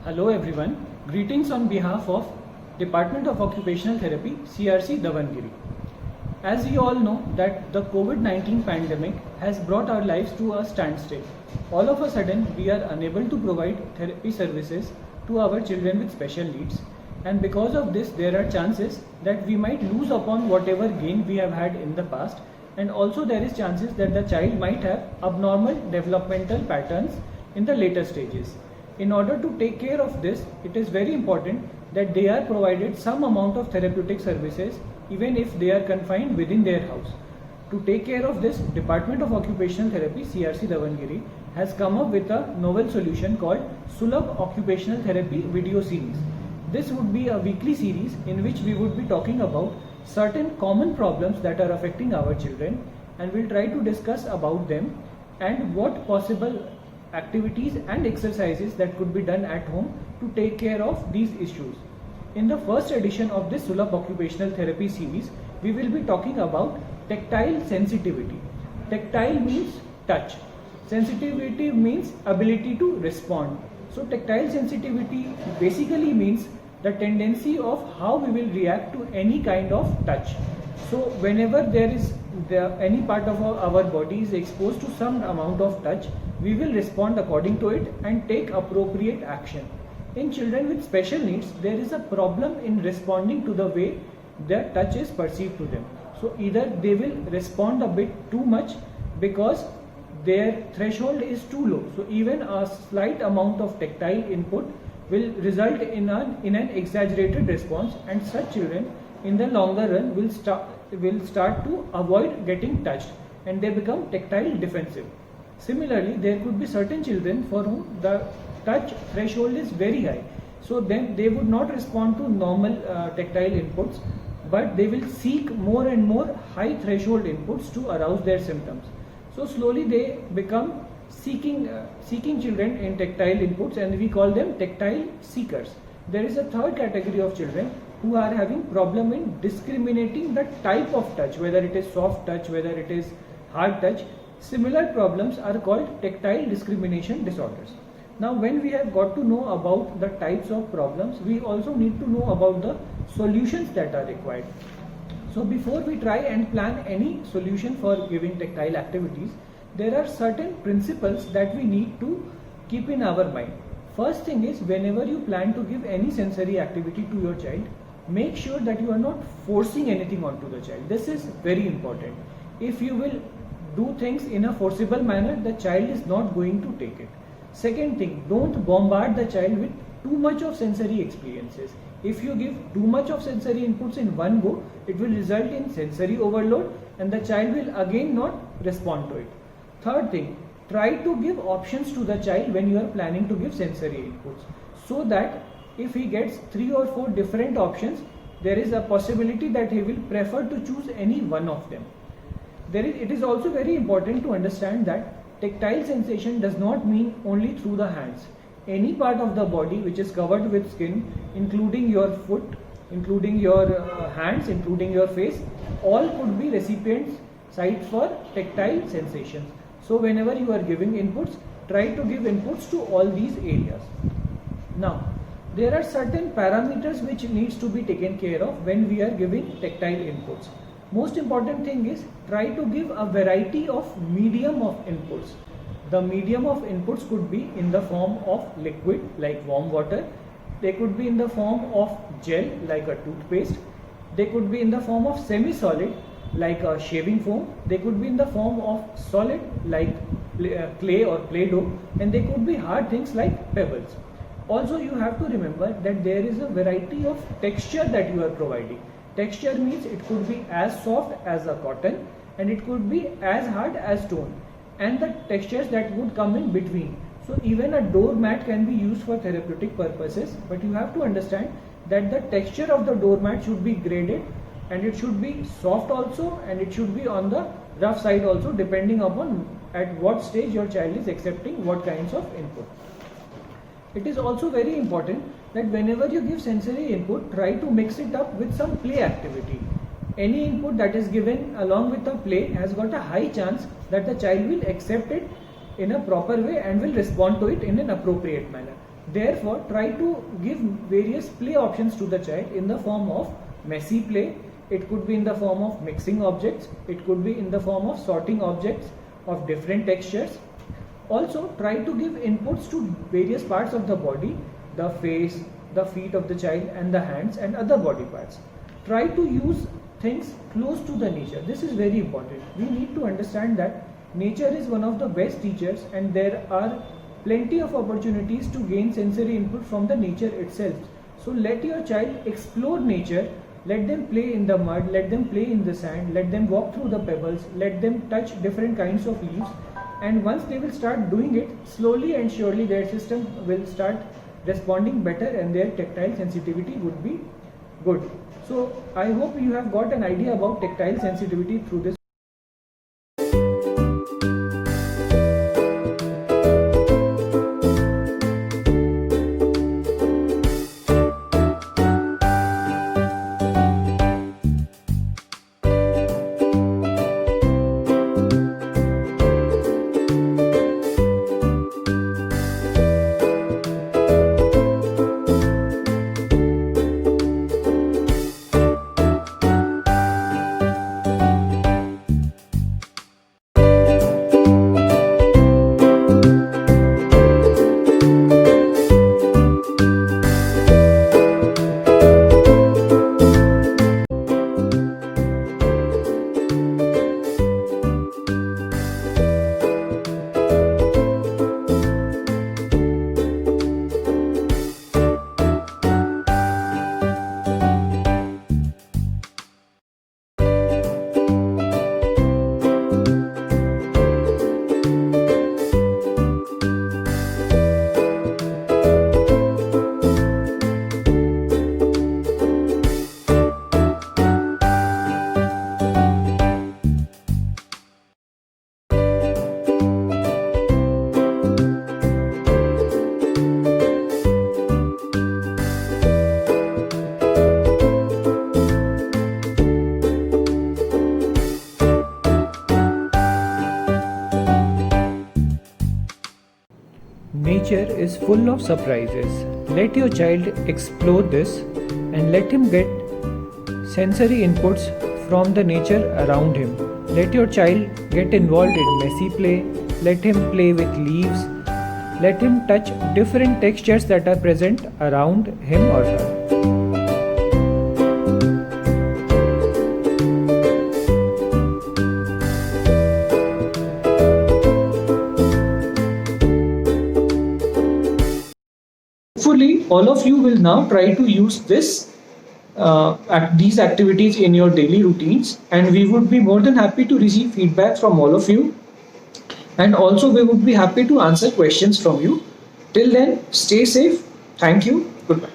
Hello everyone, greetings on behalf of Department of Occupational Therapy, CRC Davangiri. As we all know that the COVID-19 pandemic has brought our lives to a standstill. All of a sudden we are unable to provide therapy services to our children with special needs, and because of this there are chances that we might lose upon whatever gain we have had in the past, and also there is chances that the child might have abnormal developmental patterns in the later stages. In order to take care of this, it is very important that they are provided some amount of therapeutic services even if they are confined within their house. To take care of this, Department of Occupational Therapy, CRC Davangiri, has come up with a novel solution called Sulabh Occupational Therapy video series. This would be a weekly series in which we would be talking about certain common problems that are affecting our children, and we'll try to discuss about them and what possible activities and exercises that could be done at home to take care of these issues. In the first edition of this Sulabh Occupational Therapy series, we will be talking about tactile sensitivity. Tactile means touch. Sensitivity means ability to respond. So tactile sensitivity basically means the tendency of how we will react to any kind of touch. So whenever there is any part of our body is exposed to some amount of touch, we will respond according to it and take appropriate action. In children with special needs, there is a problem in responding to the way the touch is perceived to them. So either they will respond a bit too much because their threshold is too low. So even a slight amount of tactile input will result in an exaggerated response, and such children in the longer run will start to avoid getting touched and they become tactile defensive. Similarly, there could be certain children for whom the touch threshold is very high. So then they would not respond to normal tactile inputs, but they will seek more and more high threshold inputs to arouse their symptoms. So slowly they become seeking children in tactile inputs, and we call them tactile seekers. There is a third category of children who are having problem in discriminating the type of touch, whether it is soft touch, whether it is hard touch. Similar problems are called tactile discrimination disorders. Now when we have got to know about the types of problems, we also need to know about the solutions that are required. So before we try and plan any solution for giving tactile activities, there are certain principles that we need to keep in our mind. First thing is, whenever you plan to give any sensory activity to your child, make sure that you are not forcing anything onto the child. This is very important. If you will do things in a forcible manner, the child is not going to take it. Second thing, don't bombard the child with too much of sensory experiences. If you give too much of sensory inputs in one go, it will result in sensory overload and the child will again not respond to it. Third thing, try to give options to the child when you are planning to give sensory inputs, so that if he gets 3 or 4 different options, there is a possibility that he will prefer to choose any one of them. It is also very important to understand that tactile sensation does not mean only through the hands. Any part of the body which is covered with skin, including your foot, including your hands, including your face, all could be recipients sites for tactile sensations. So whenever you are giving inputs, try to give inputs to all these areas. Now, there are certain parameters which needs to be taken care of when we are giving tactile inputs. Most important thing is, try to give a variety of medium of inputs. The medium of inputs could be in the form of liquid like warm water. They could be in the form of gel like a toothpaste. They could be in the form of semi-solid like a shaving foam. They could be in the form of solid like clay or Play-Doh, and they could be hard things like pebbles. Also, you have to remember that there is a variety of texture that you are providing. Texture means it could be as soft as a cotton and it could be as hard as stone, and the textures that would come in between. So even a doormat can be used for therapeutic purposes, but you have to understand that the texture of the doormat should be graded, and it should be soft also, and it should be on the rough side also, depending upon at what stage your child is accepting what kinds of input. It is also very important that whenever you give sensory input, try to mix it up with some play activity. Any input that is given along with a play has got a high chance that the child will accept it in a proper way and will respond to it in an appropriate manner. Therefore, try to give various play options to the child in the form of messy play. It could be in the form of mixing objects. It could be in the form of sorting objects of different textures. Also, try to give inputs to various parts of the body, the face, the feet of the child, and the hands and other body parts. Try to use things close to the nature. This is very important. We need to understand that nature is one of the best teachers, and there are plenty of opportunities to gain sensory input from the nature itself. So let your child explore nature. Let them play in the mud, let them play in the sand, let them walk through the pebbles, let them touch different kinds of leaves, and once they will start doing it, slowly and surely their system will start responding better and their tactile sensitivity would be good. So I hope you have got an idea about tactile sensitivity through this. Nature is full of surprises. Let your child explore this and let him get sensory inputs from the nature around him. Let your child get involved in messy play. Let him play with leaves. Let him touch different textures that are present around him or her. Hopefully, all of you will now try to use these activities in your daily routines, and we would be more than happy to receive feedback from all of you, and also we would be happy to answer questions from you. Till then, stay safe. Thank you. Goodbye.